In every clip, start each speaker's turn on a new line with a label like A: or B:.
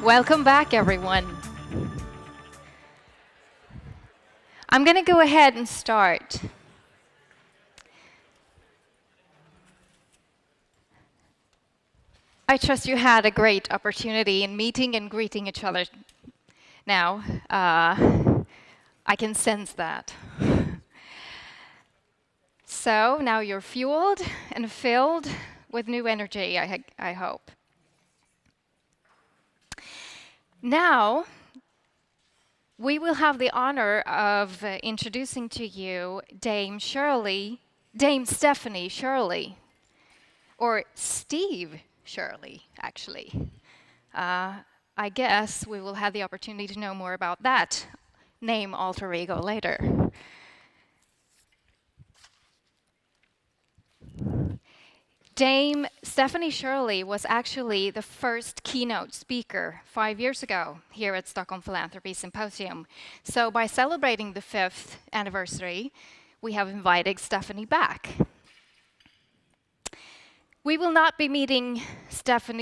A: Welcome back, everyone. I'm going to go ahead and start. I trust you had a great opportunity in meeting and greeting each other now. I can sense that. So now you're fueled and filled with new energy, I hope. Now, we will have the honor of introducing to you Dame Stephanie Shirley, or Steve Shirley, actually. I guess we will have the opportunity to know more about that name alter ego later. Dame Stephanie Shirley was actually the first keynote speaker 5 years ago here at Stockholm Philanthropy Symposium. So by celebrating the 5th anniversary, we have invited Stephanie back. We will not be meeting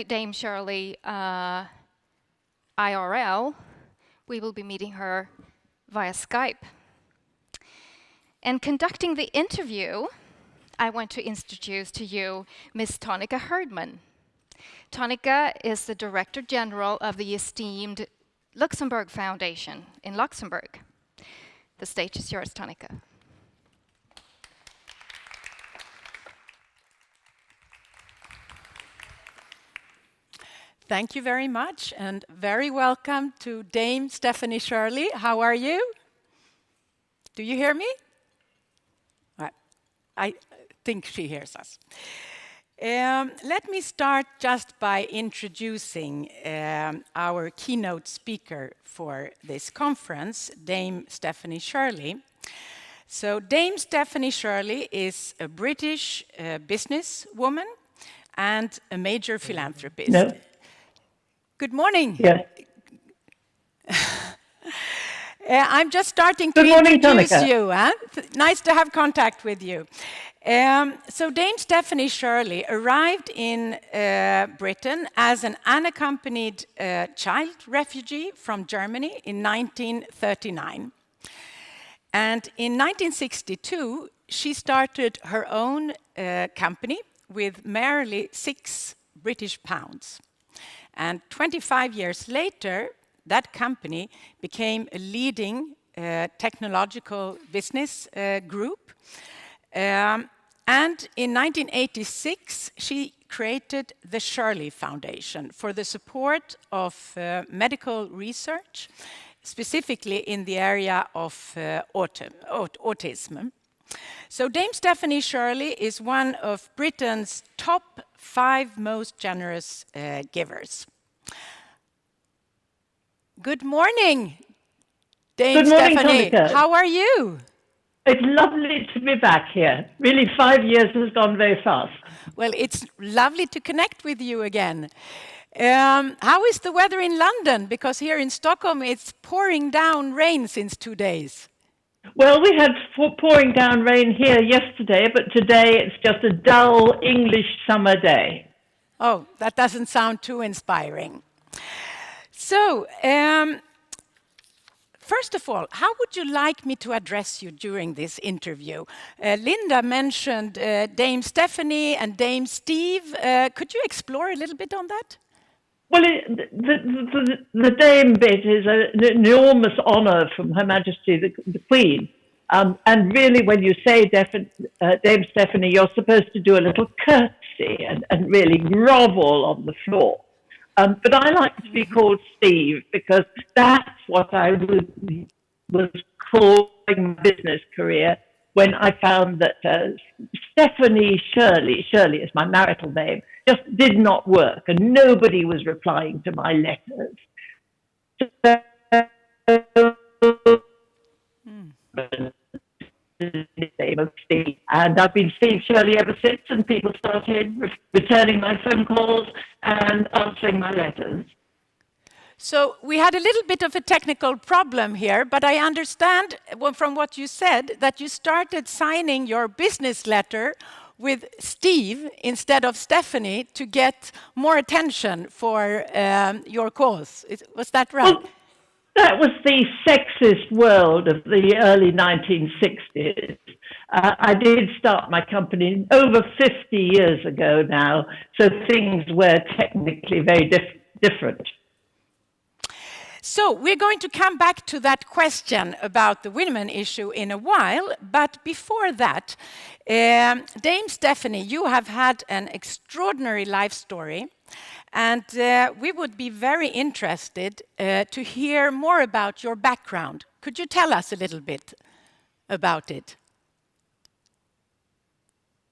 A: Dame Shirley IRL. We will be meeting her via Skype. And conducting the interview, I want to introduce to you Ms. Tonika Hirdman. Tonika is the Director General of the esteemed Luxembourg Foundation in Luxembourg. The stage is yours, Tonika.
B: Thank you very much, and very welcome to Dame Stephanie Shirley. How are you? Do you hear me? I think she hears us. Let me start just by introducing our keynote speaker for this conference, Dame Stephanie Shirley. So Dame Stephanie Shirley is a British businesswoman and a major philanthropist.
C: No.
B: Good morning.
C: Yes.
B: I'm just starting to
C: Good morning,
B: introduce
C: Tonika.
B: you. Nice to have contact with you. So Dame Stephanie Shirley arrived in Britain as an unaccompanied child refugee from Germany in 1939. And in 1962, she started her own company with merely £6. And 25 years later, that company became a leading technological business group. And in 1986, she created the Shirley Foundation for the support of medical research, specifically in the area of autism. So Dame Stephanie Shirley is one of Britain's top 5 most generous givers. Good morning, Dame Stephanie.
C: Tonika.
B: How are you?
C: It's lovely to be back here. Really, 5 years has gone very fast.
B: Well, it's lovely to connect with you again. How is the weather in London? Because here in Stockholm, it's pouring down rain since 2 days.
C: Well, we had pouring down rain here yesterday, but today it's just a dull English summer day.
B: Oh, that doesn't sound too inspiring. So, first of all, how would you like me to address you during this interview? Linda mentioned Dame Stephanie and Dame Steve. Could you explore a little bit on that?
C: Well, the Dame bit is an enormous honour from Her Majesty the Queen. And really, when you say Dame Stephanie, you're supposed to do a little curtsy and really grovel on the floor. But I like to be called Steve because that's what I was calling my business career when I found that Stephanie Shirley is my marital name, just did not work and nobody was replying to my letters. Name of Steve. And I've been Steve Shirley ever since, and people started returning my phone calls and answering my letters.
B: So we had a little bit of a technical problem here, but I understand from what you said that you started signing your business letter with Steve instead of Stephanie to get more attention for your cause. Was that right?
C: Well, that was the sexist world of the early 1960s. I did start my company over 50 years ago now, so things were technically very different.
B: So we're going to come back to that question about the women issue in a while, but before that, Dame Stephanie, you have had an extraordinary life story, and we would be very interested to hear more about your background. Could you tell us a little bit about it?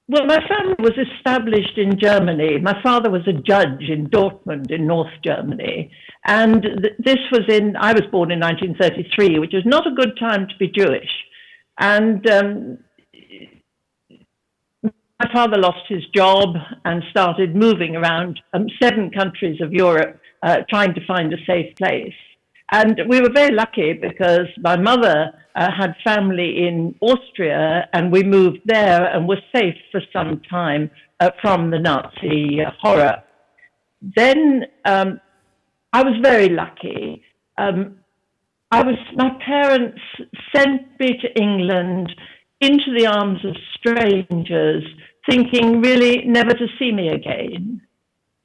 C: Well, my family was established in Germany. My father was a judge in Dortmund in North Germany. And I was born in 1933, which is not a good time to be Jewish. And my father lost his job and started moving around 7 countries of Europe trying to find a safe place. And we were very lucky because my mother had family in Austria, and we moved there and were safe for some time from the Nazi horror. Then I was very lucky. My parents sent me to England into the arms of strangers, thinking really never to see me again.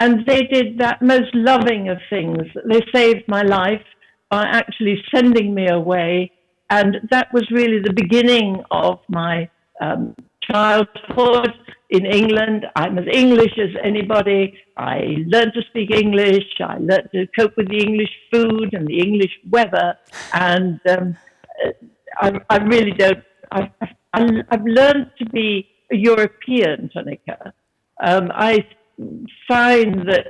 C: And they did that most loving of things. They saved my life by actually sending me away. And that was really the beginning of my childhood in England. I'm as English as anybody. I learned to speak English. I learned to cope with the English food and the English weather. And I really don't, I've learned to be a European, Tonika. I find that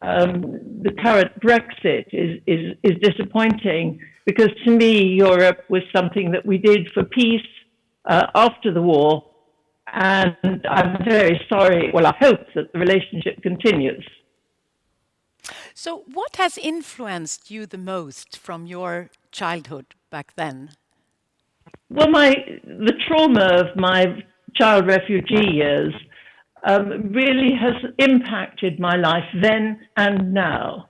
C: the current Brexit is disappointing, because to me Europe was something that we did for peace after the war, and I'm very sorry. Well, I hope that the relationship continues.
B: So what has influenced you the most from your childhood back then?
C: Well, the trauma of my child refugee years really has impacted my life then and now.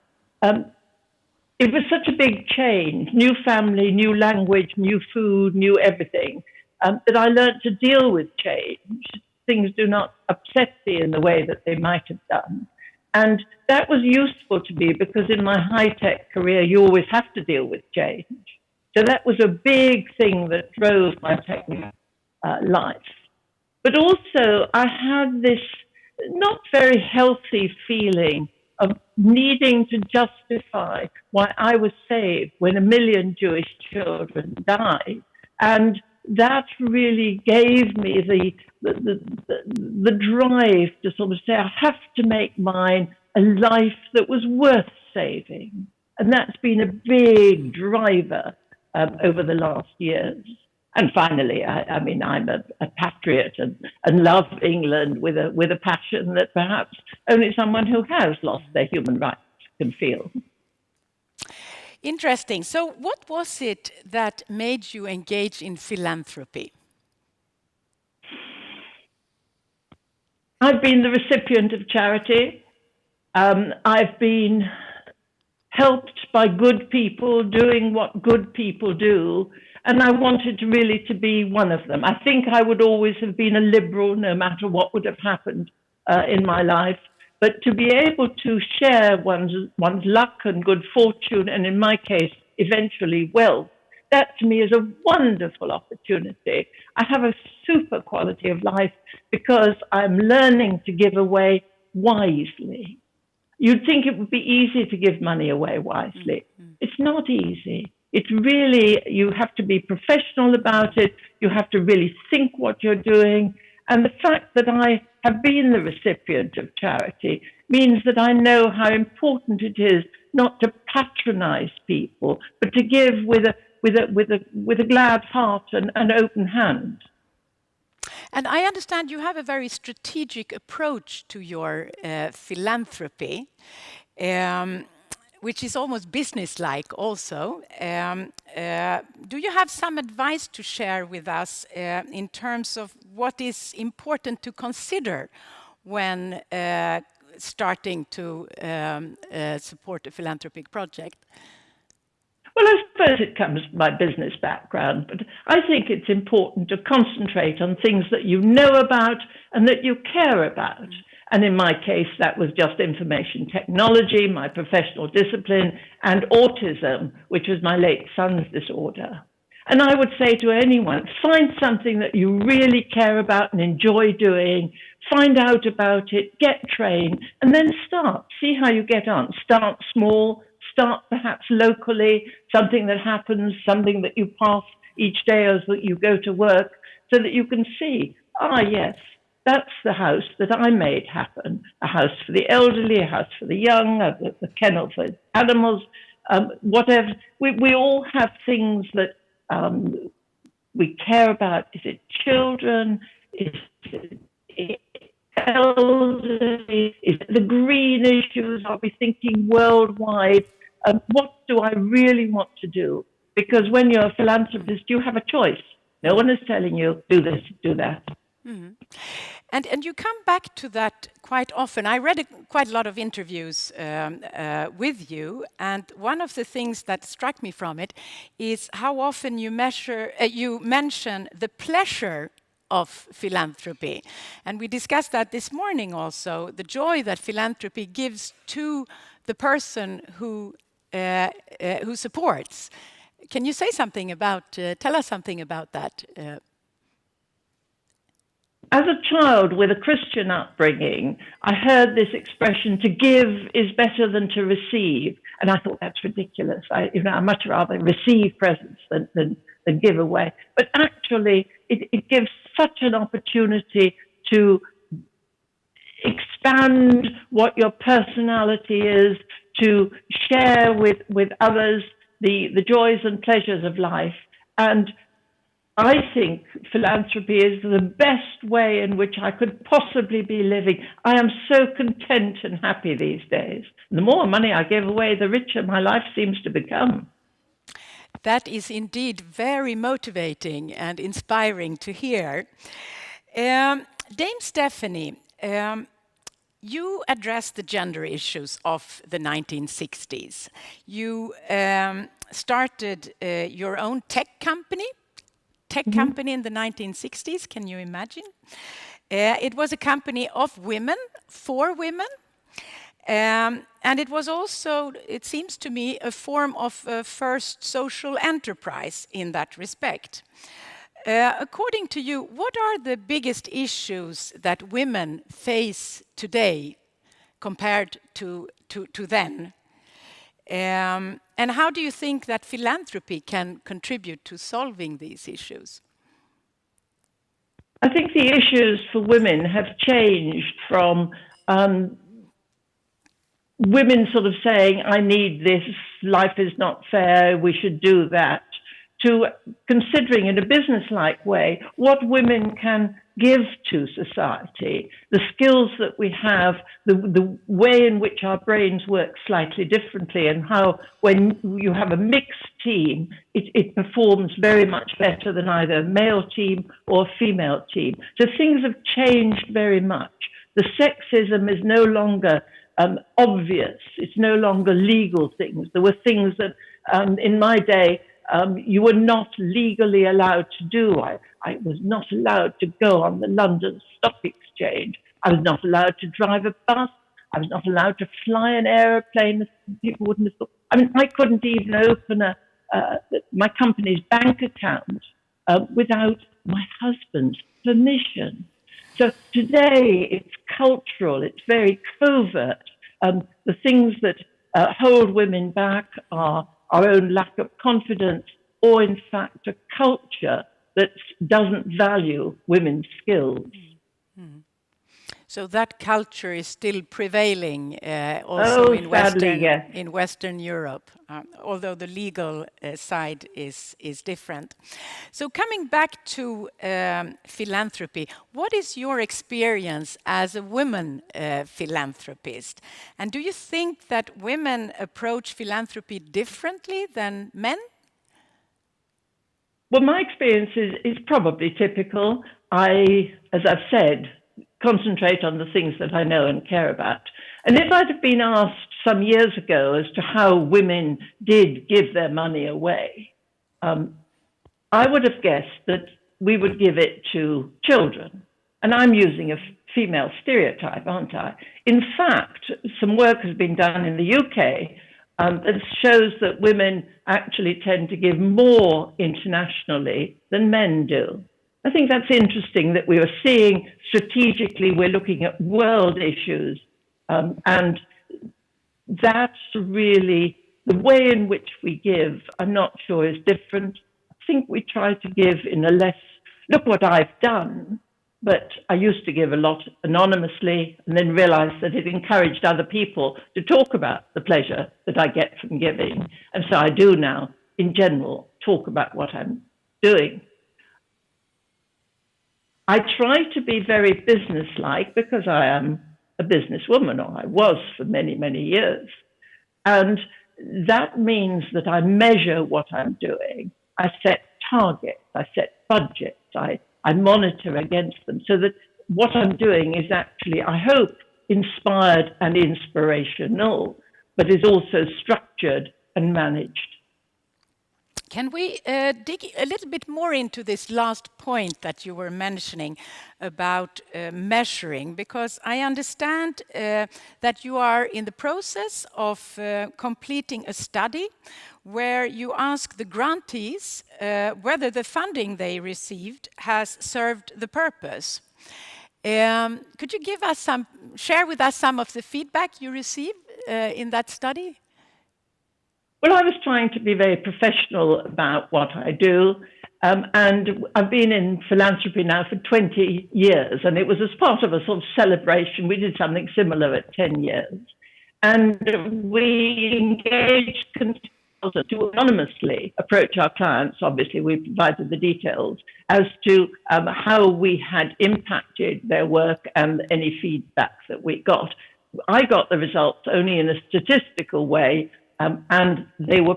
C: It was such a big change, new family, new language, new food, new everything, that I learned to deal with change. Things do not upset me in the way that they might have done. And that was useful to me, because in my high-tech career, you always have to deal with change. So that was a big thing that drove my technical life. But also, I had this not very healthy feeling of needing to justify why I was saved when 1 million Jewish children died. And that really gave me the drive to sort of say, I have to make mine a life that was worth saving. And that's been a big driver over the last years. And finally, I mean, I'm a patriot and love England with a passion that perhaps only someone who has lost their human rights can feel.
B: Interesting. So what was it that made you engage in philanthropy?
C: I've been the recipient of charity. I've been helped by good people doing what good people do. And I wanted really to be one of them. I think I would always have been a liberal, no matter what would have happened in my life. But to be able to share one's luck and good fortune, and in my case, eventually wealth, that to me is a wonderful opportunity. I have a super quality of life because I'm learning to give away wisely. You'd think it would be easy to give money away wisely. It's not easy. It's really, you have to be professional about it. You have to really think what you're doing. And the fact that I have been the recipient of charity means that I know how important it is not to patronize people, but to give with a glad heart and an open hand.
B: And I understand you have a very strategic approach to your philanthropy, which is almost business-like also. Do you have some advice to share with us in terms of what is important to consider when starting to support a philanthropic project?
C: Well, I suppose it comes from my business background, but I think it's important to concentrate on things that you know about and that you care about. And in my case, that was just information technology, my professional discipline, and autism, which was my late son's disorder. And I would say to anyone, find something that you really care about and enjoy doing, find out about it, get trained, and then start. See how you get on. Start small, start perhaps locally, something that happens, something that you pass each day as you go to work, so that you can see, yes, that's the house that I made happen. A house for the elderly, a house for the young, a kennel for animals, whatever. We all have things that we care about. Is it children? Is it elderly? Is it the green issues? Are we thinking worldwide? What do I really want to do? Because when you're a philanthropist, you have a choice. No one is telling you, do this, do that.
B: Mm-hmm. And you come back to that quite often. I read quite a lot of interviews with you, and one of the things that struck me from it is how often you mention the pleasure of philanthropy. And we discussed that this morning also, the joy that philanthropy gives to the person who supports. Can you say something about, tell us something about that?
C: As a child with a Christian upbringing, I heard this expression, to give is better than to receive. And I thought that's ridiculous. I'd much rather receive presents than give away. But actually, it gives such an opportunity to expand what your personality is, to share with others the joys and pleasures of life. And I think philanthropy is the best way in which I could possibly be living. I am so content and happy these days. The more money I give away, the richer my life seems to become.
B: That is indeed very motivating and inspiring to hear. Dame Stephanie, you addressed the gender issues of the 1960s. You started your own tech company in the 1960s, can you imagine? It was a company of women, for women. And it was also, it seems to me, a form of first social enterprise in that respect. According to you, what are the biggest issues that women face today compared to then? And how do you think that philanthropy can contribute to solving these issues?
C: I think the issues for women have changed from women sort of saying, I need this, life is not fair, we should do that, to considering in a business-like way what women can give to society, the skills that we have, the way in which our brains work slightly differently, and how when you have a mixed team, it performs very much better than either a male team or a female team. So things have changed very much. The sexism is no longer obvious. It's no longer legal things. There were things that in my day you were not legally allowed to do. I was not allowed to go on the London Stock Exchange. I was not allowed to drive a bus. I was not allowed to fly an aeroplane. People wouldn't have thought. I mean, I couldn't even open my company's bank account without my husband's permission. So today it's cultural, it's very covert. The things that hold women back are our own lack of confidence, or in fact a culture that doesn't value women's skills. Mm-hmm.
B: So that culture is still prevailing also in Western Europe, although the legal side is different. So coming back to philanthropy, what is your experience as a woman philanthropist? And do you think that women approach philanthropy differently than men?
C: Well, my experience is probably typical. As I've said, concentrate on the things that I know and care about. And if I'd have been asked some years ago as to how women did give their money away, I would have guessed that we would give it to children. And I'm using a female stereotype, aren't I? In fact, some work has been done in the UK that shows that women actually tend to give more internationally than men do. I think that's interesting that we are seeing strategically, we're looking at world issues, and that's really the way in which we give, I'm not sure is different. I think we try to give in a less, look what I've done, but I used to give a lot anonymously and then realized that it encouraged other people to talk about the pleasure that I get from giving. And so I do now, in general, talk about what I'm doing. I try to be very businesslike because I am a businesswoman, or I was for many, many years. And that means that I measure what I'm doing. I set targets, I set budgets, I monitor against them so that what I'm doing is actually, I hope, inspired and inspirational, but is also structured and managed.
B: Can we dig a little bit more into this last point that you were mentioning about measuring? Because I understand that you are in the process of completing a study where you ask the grantees whether the funding they received has served the purpose. Could you give us share with us some of the feedback you received in that study?
C: Well, I was trying to be very professional about what I do, and I've been in philanthropy now for 20 years, and it was as part of a sort of celebration. We did something similar at 10 years, and we engaged consultants to anonymously approach our clients. Obviously, we provided the details as to how we had impacted their work and any feedback that we got. I got the results only in a statistical way, and they were,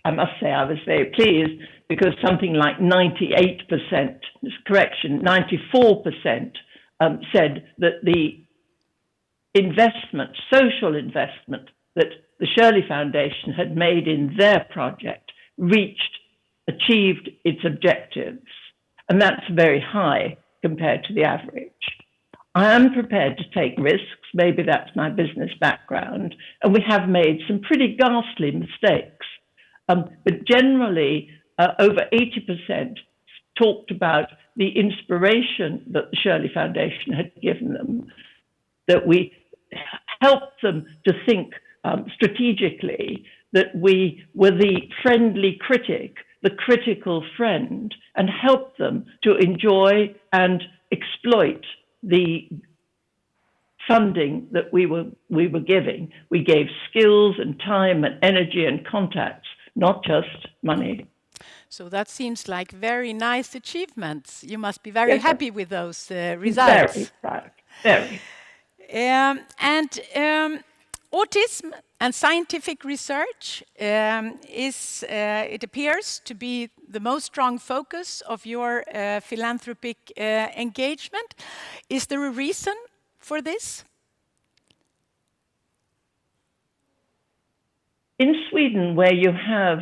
C: I must say, I was very pleased because something like 98%, correction, 94% said that the investment, social investment that the Shirley Foundation had made in their project achieved its objectives. And that's very high compared to the average. I am prepared to take risks. Maybe that's my business background. And we have made some pretty ghastly mistakes. But generally, over 80% talked about the inspiration that the Shirley Foundation had given them, that we helped them to think strategically, that we were the friendly critic, the critical friend, and helped them to enjoy and exploit the funding that we were giving. We gave skills and time and energy and contacts, not just money.
B: So that seems like very nice achievements. You must be very happy with those results.
C: Very proud, very.
B: Autism and scientific research it appears to be the most strong focus of your philanthropic engagement. Is there a reason for this?
C: In Sweden, where you have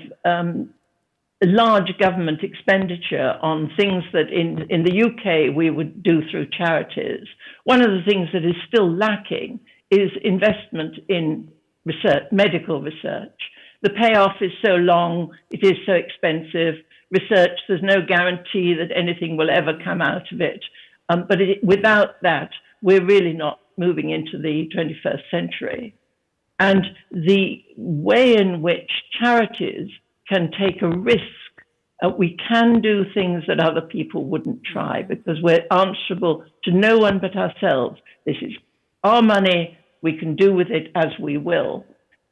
C: large government expenditure on things that in the UK we would do through charities, one of the things that is still lacking is investment in research, medical research. The payoff is so long, it is so expensive. Research, there's no guarantee that anything will ever come out of it. But without that, we're really not moving into the 21st century. And the way in which charities can take a risk, we can do things that other people wouldn't try because we're answerable to no one but ourselves. This is our money, we can do with it as we will.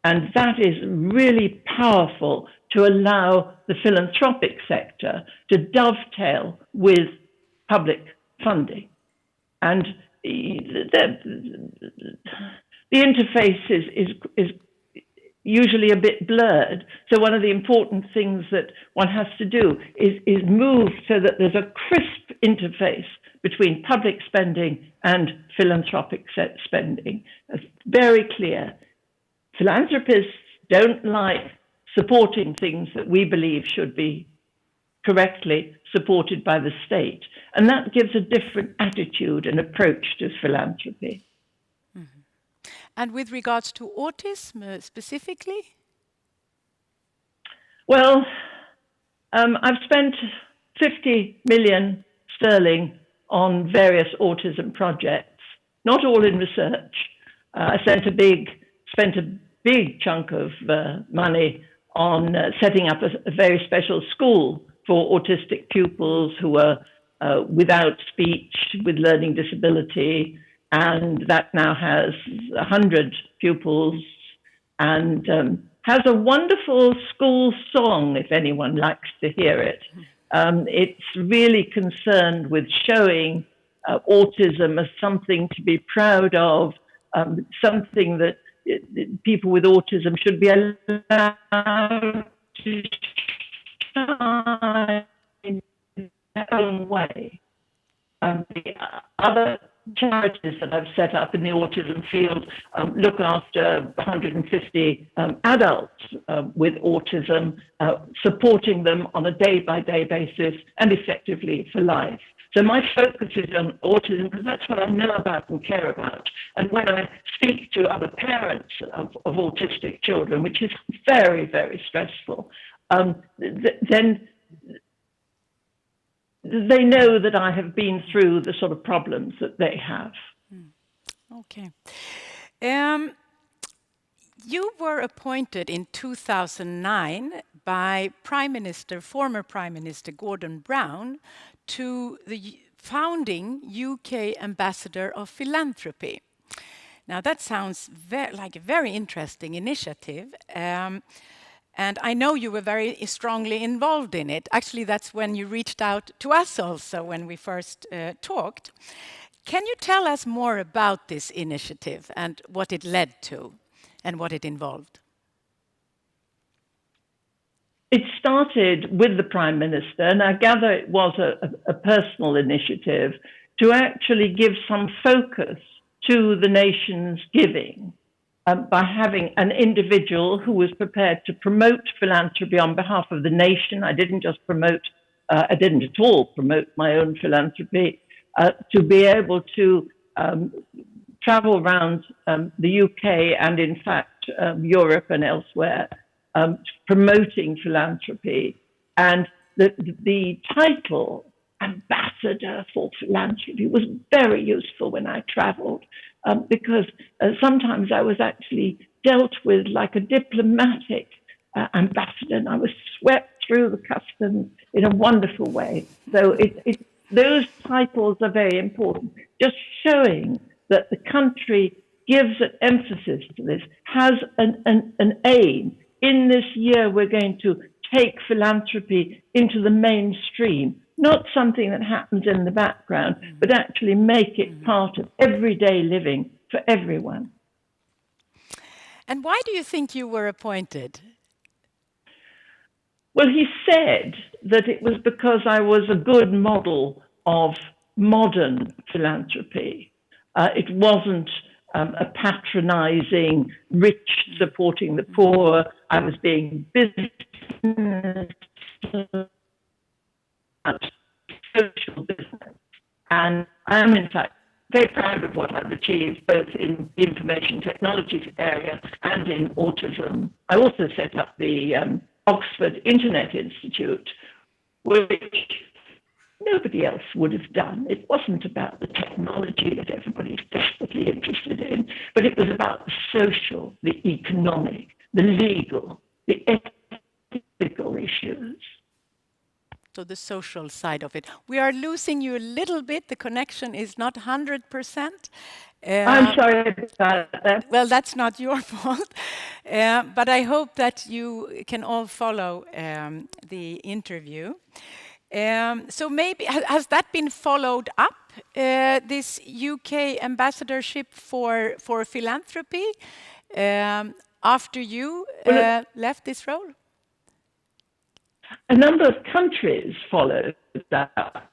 C: And that is really powerful to allow the philanthropic sector to dovetail with public funding. And the interface is usually a bit blurred. So one of the important things that one has to do is move so that there's a crisp interface between public spending and philanthropic spending. It's very clear. Philanthropists don't like supporting things that we believe should be correctly supported by the state. And that gives a different attitude and approach to philanthropy.
B: Mm-hmm. And with regards to autism specifically?
C: Well, I've spent 50 million sterling on various autism projects, not all in research. I spent a big chunk of money on setting up a very special school for autistic pupils who were without speech, with learning disability, and that now has 100 pupils and has a wonderful school song, if anyone likes to hear it. It's really concerned with showing autism as something to be proud of, something that people with autism should be allowed to shine in their own way. The other charities that I've set up in the autism field look after 150 adults with autism, supporting them on a day-by-day basis and effectively for life. So my focus is on autism because that's what I know about and care about. And when I speak to other parents of autistic children, which is very, very stressful, then they know that I have been through the sort of problems that they have.
B: Okay. You were appointed in 2009 by former Prime Minister Gordon Brown to the founding UK Ambassador of Philanthropy. Now that sounds like a very interesting initiative. And I know you were very strongly involved in it. Actually, that's when you reached out to us also when we first talked. Can you tell us more about this initiative and what it led to and what it involved?
C: It started with the Prime Minister, and I gather it was a personal initiative to actually give some focus to the nation's giving. By having an individual who was prepared to promote philanthropy on behalf of the nation. I didn't at all promote my own philanthropy, to be able to travel around the UK and in fact Europe and elsewhere, promoting philanthropy. And the title, Ambassador for Philanthropy, was very useful when I traveled. Because sometimes I was actually dealt with like a diplomatic ambassador, and I was swept through the customs in a wonderful way. So those titles are very important. Just showing that the country gives an emphasis to this, has an aim. In this year, we're going to take philanthropy into the mainstream. Not something that happens in the background, but actually make it part of everyday living for everyone.
B: And why do you think you were appointed?
C: Well, he said that it was because I was a good model of modern philanthropy. It wasn't a patronizing, rich supporting the poor. I was being business, social business. And I am, in fact, very proud of what I've achieved, both in the information technology area and in autism. I also set up the Oxford Internet Institute, which nobody else would have done. It wasn't about the technology that everybody's desperately interested in, but it was about the social, the economic, the legal, the ethical issues.
B: So the social side of it. We are losing you a little bit. The connection is not 100%.
C: I'm sorry about that.
B: Well, that's not your fault. But I hope that you can all follow the interview. So maybe, has that been followed up, this UK ambassadorship for philanthropy? after you left this role?
C: A number of countries followed that,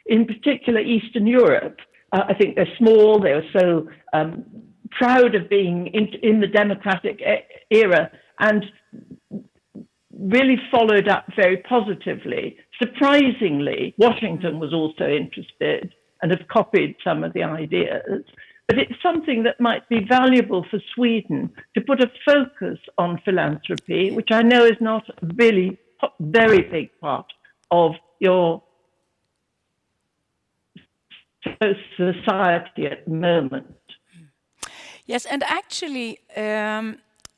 C: in particular Eastern Europe. I think they're small, they were so proud of being in the democratic era and really followed up very positively. Surprisingly, Washington was also interested and have copied some of the ideas. But it's something that might be valuable for Sweden to put a focus on philanthropy, which I know is not really a very big part of your society at the moment.
B: Yes, and actually,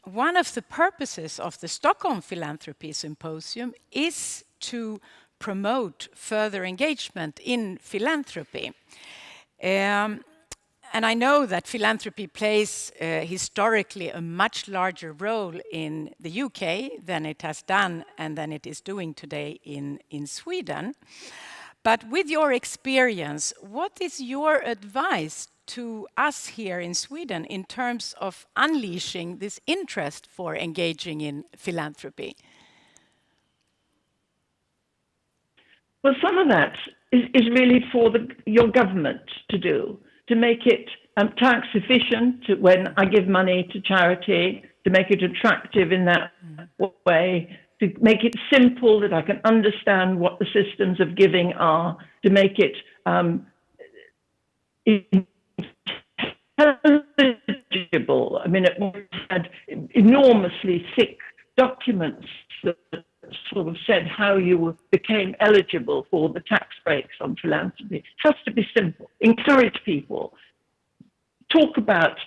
B: one of the purposes of the Stockholm Philanthropy Symposium is to promote further engagement in philanthropy. And I know that philanthropy plays historically a much larger role in the UK than it has done and than it is doing today in Sweden. But with your experience, what is your advice to us here in Sweden in terms of unleashing this interest for engaging in philanthropy?
C: Well, some of that is really for your government to do, to make it tax efficient when I give money to charity, to make it attractive in that way, to make it simple that I can understand what the systems of giving are, to make it intelligible. I mean, it had enormously thick documents that sort of said how you became eligible for the tax breaks on philanthropy. It has to be simple. Encourage people. Talk about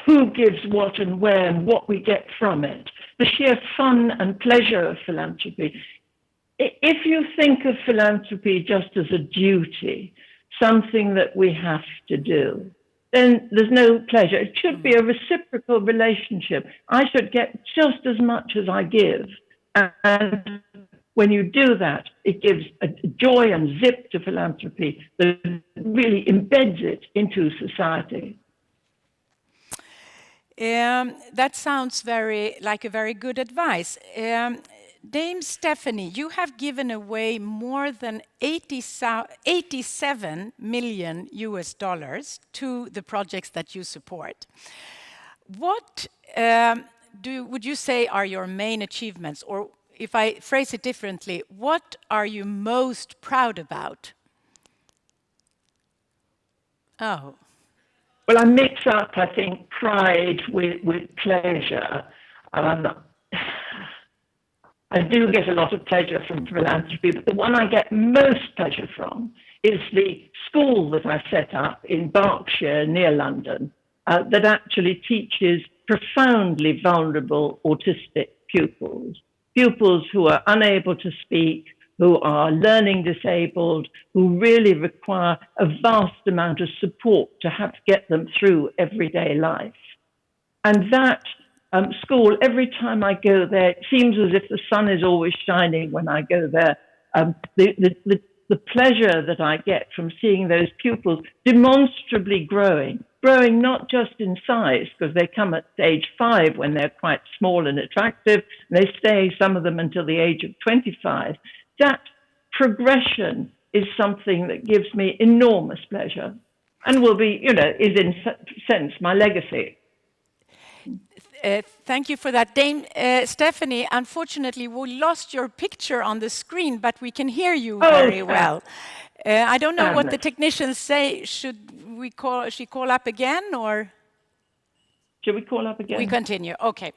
C: who gives what and where and what we get from it. The sheer fun and pleasure of philanthropy. If you think of philanthropy just as a duty, something that we have to do, then there's no pleasure. It should be a reciprocal relationship. I should get just as much as I give. And when you do that, it gives a joy and zip to philanthropy that really embeds it into society.
B: That sounds like a very good advice. Dame Stephanie, you have given away more than 87 million US dollars to the projects that you support. What would you say are your main achievements? Or if I phrase it differently, what are you most proud about? Oh.
C: Well, I mix up, I think, pride with pleasure. I do get a lot of pleasure from philanthropy, but the one I get most pleasure from is the school that I set up in Berkshire near London that actually teaches profoundly vulnerable autistic pupils who are unable to speak, who are learning disabled, who really require a vast amount of support to get them through everyday life. And that school, every time I go there, it seems as if the sun is always shining when I go there. The pleasure that I get from seeing those pupils demonstrably growing not just in size, because they come at age 5 when they're quite small and attractive, and they stay, some of them, until the age of 25. That progression is something that gives me enormous pleasure and will be, is in sense my legacy.
B: Thank you for that. Dame Stephanie, unfortunately, we lost your picture on the screen, but we can hear you very well. I don't know what the technicians say. Should she call up again, or?
C: Should we call up again?
B: We continue, okay.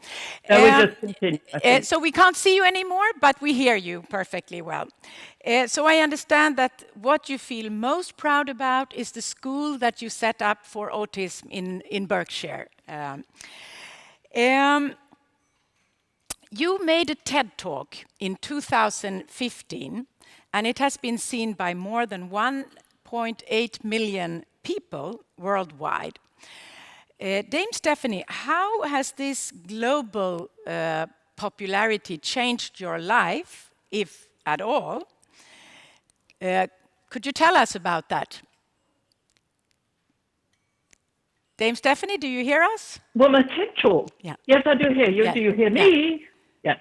C: No, we just continue.
B: So we can't see you anymore, but we hear you perfectly well. So I understand that what you feel most proud about is the school that you set up for autism in Berkshire. You made a TED Talk in 2015, and it has been seen by more than 1.8 million people worldwide. Dame Stephanie, how has this global popularity changed your life, if at all? Could you tell us about that? Dame Stephanie, do you hear us?
C: Well, my TED Talk.
B: Yeah.
C: Yes, I do hear you.
B: Yeah.
C: Do you hear me? Yes.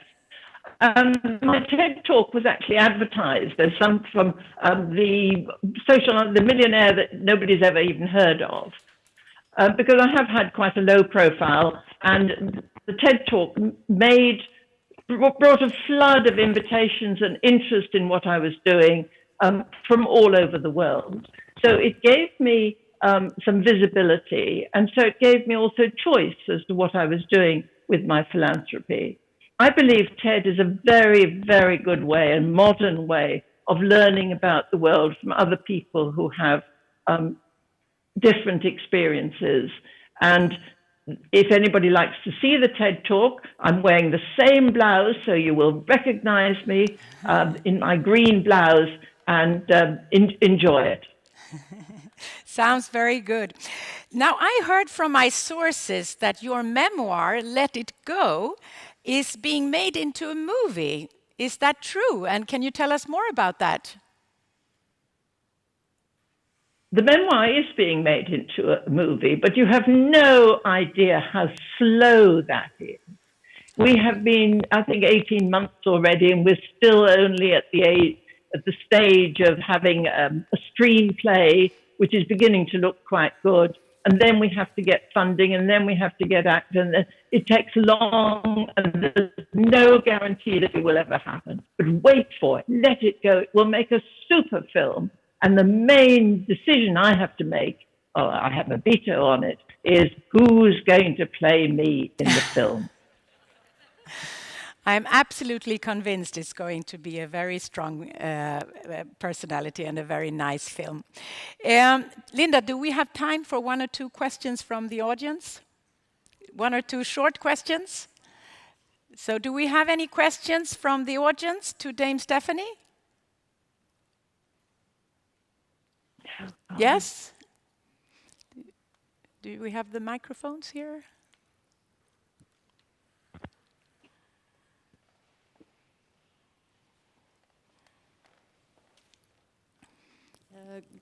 C: My TED Talk was actually advertised as some from the millionaire that nobody's ever even heard of. Because I have had quite a low profile, and the TED Talk brought a flood of invitations and interest in what I was doing from all over the world. So it gave me some visibility, and so it gave me also choice as to what I was doing with my philanthropy. I believe TED is a very, very good way, a modern way of learning about the world from other people who have different experiences. And if anybody likes to see the TED Talk, I'm wearing the same blouse, so you will recognize me in my green blouse, and enjoy it.
B: Sounds very good. Now, I heard from my sources that your memoir, Let It Go, is being made into a movie. Is that true? And can you tell us more about that?
C: The memoir is being made into a movie, but you have no idea how slow that is. We have been, I think, 18 months already, and we're still only at the stage of having a screenplay, which is beginning to look quite good. And then we have to get funding, and then we have to get actors, and it takes long, and there's no guarantee that it will ever happen. But wait for it, let it go. It will make a super film. And the main decision I have to make, I have a veto on it, is who's going to play me in the film.
B: I'm absolutely convinced it's going to be a very strong personality and a very nice film. Linda, do we have time for one or two questions from the audience? One or two short questions? So do we have any questions from the audience to Dame Stephanie? Yes? Do we have the microphones here?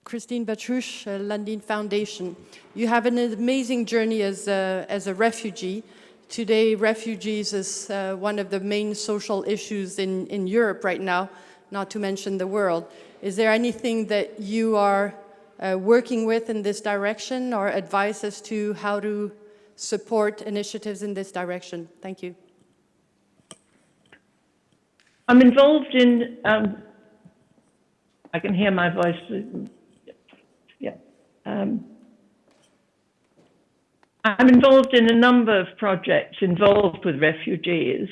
D: Christine Batrush, Lundin Foundation. You have an amazing journey as a refugee. Today, refugees is one of the main social issues in Europe right now, not to mention the world. Is there anything that you are working with in this direction, or advice as to how to support initiatives in this direction? Thank you.
C: I'm involved in, I can hear my voice. Yeah. I'm involved in a number of projects involved with refugees.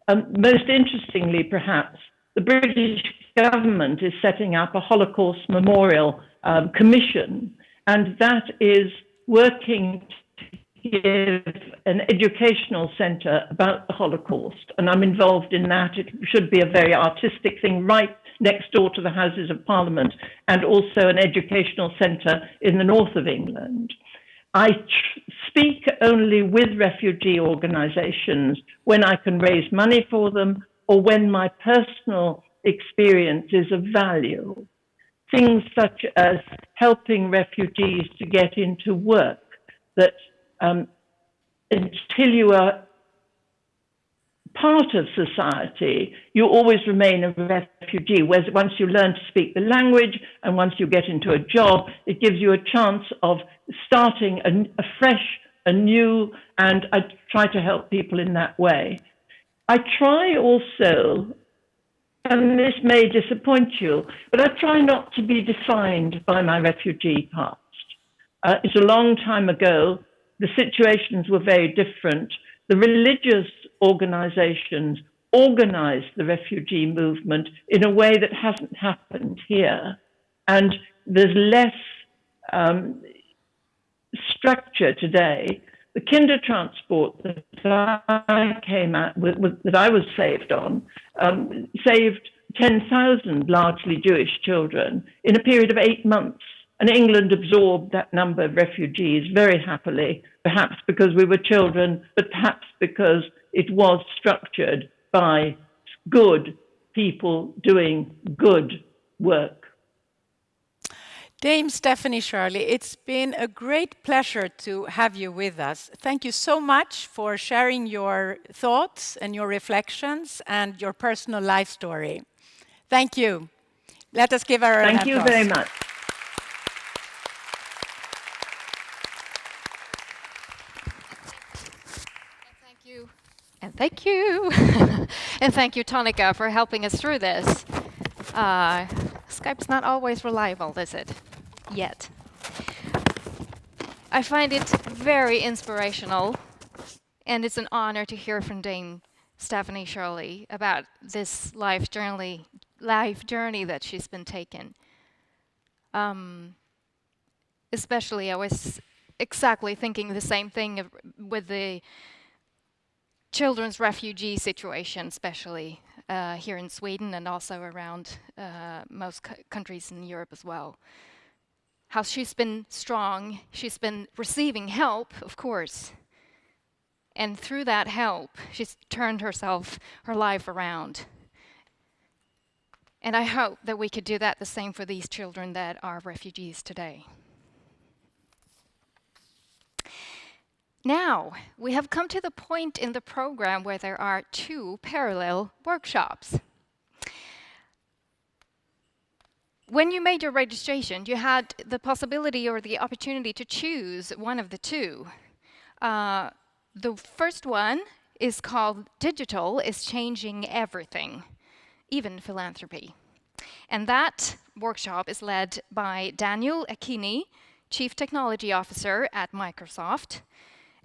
C: Most interestingly, perhaps, the British government is setting up a Holocaust Memorial Commission, and that is working to give an educational centre about the Holocaust, and I'm involved in that. It should be a very artistic thing right next door to the Houses of Parliament, and also an educational centre in the north of England. I speak only with refugee organisations when I can raise money for them, or when my personal experience is of value. Things such as helping refugees to get into work, that until you are part of society, you always remain a refugee. Whereas once you learn to speak the language and once you get into a job, it gives you a chance of starting afresh, anew, and I try to help people in that way. I try also, and this may disappoint you, but I try not to be defined by my refugee past. It's a long time ago. The situations were very different. The religious organizations organized the refugee movement in a way that hasn't happened here. And there's less structure today. The kinder transport that I came at, that I was saved on, saved 10,000 largely Jewish children in a period of 8 months. And England absorbed that number of refugees very happily, perhaps because we were children, but perhaps because it was structured by good people doing good work.
B: Dame Stephanie Shirley, it's been a great pleasure to have you with us. Thank you so much for sharing your thoughts and your reflections and your personal life story. Thank you. Let us give her an applause.
C: Thank you very much.
A: Thank you. And thank you. And thank you, Tonika, for helping us through this. Skype's not always reliable, is it? Yet. I find it very inspirational, and it's an honor to hear from Dame Stephanie Shirley about this life journey that she's been taking. Especially, I was exactly thinking the same thing with the children's refugee situation, especially here in Sweden and also around most countries in Europe as well. How she's been strong, she's been receiving help, of course. And through that help, she's turned her life around. And I hope that we could do that the same for these children that are refugees today. Now, we have come to the point in the program where there are 2 parallel workshops. When you made your registration, you had the possibility or the opportunity to choose one of the 2. The first one is called Digital is Changing Everything, even Philanthropy. And that workshop is led by Daniel Akini, Chief Technology Officer at Microsoft,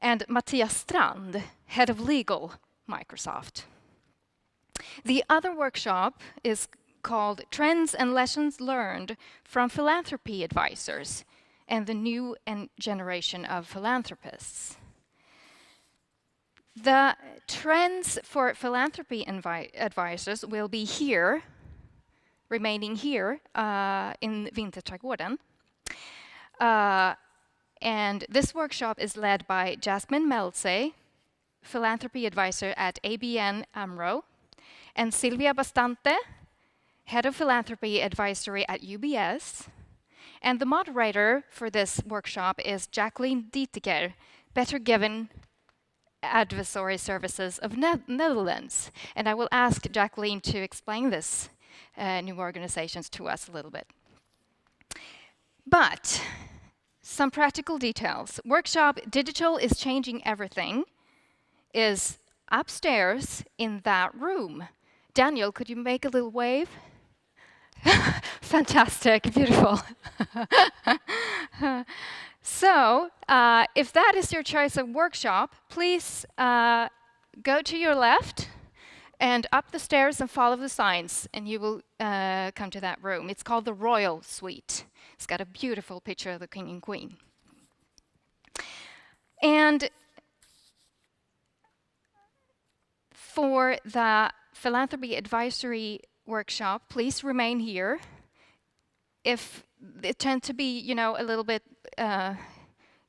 A: and Mattias Strand, Head of Legal, Microsoft. The other workshop is called Trends and Lessons Learned from Philanthropy Advisors and the New Generation of Philanthropists. The trends for philanthropy advisors will be here, remaining here in Vinterträdgården. And this workshop is led by Jasmine Melze, philanthropy advisor at ABN AMRO, and Silvia Bastante, Head of Philanthropy Advisory at UBS. And the moderator for this workshop is Jacqueline Dietiker, Better Given Advisory Services of Netherlands. And I will ask Jacqueline to explain this new organizations to us a little bit. But some practical details. Workshop Digital is Changing Everything is upstairs in that room. Daniel, could you make a little wave? Fantastic, beautiful. So, if that is your choice of workshop, please go to your left and up the stairs and follow the signs, and you will come to that room. It's called the Royal Suite. It's got a beautiful picture of the King and Queen. And for the Philanthropy Advisory Workshop, please remain here. If it tends to be, a little bit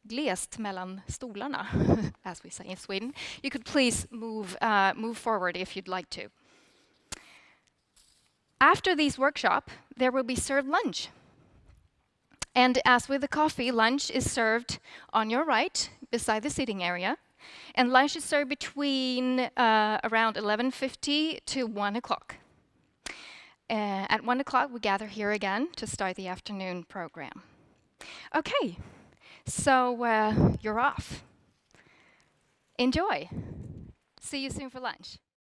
A: glest mellan stolarna, as we say in Sweden, you could please move forward if you'd like to. After these workshops, there will be served lunch. And as with the coffee, lunch is served on your right, beside the seating area. And lunch is served between around 11:50 to 1 o'clock. At 1 o'clock, we gather here again to start the afternoon program. Okay, so you're off. Enjoy. See you soon for lunch.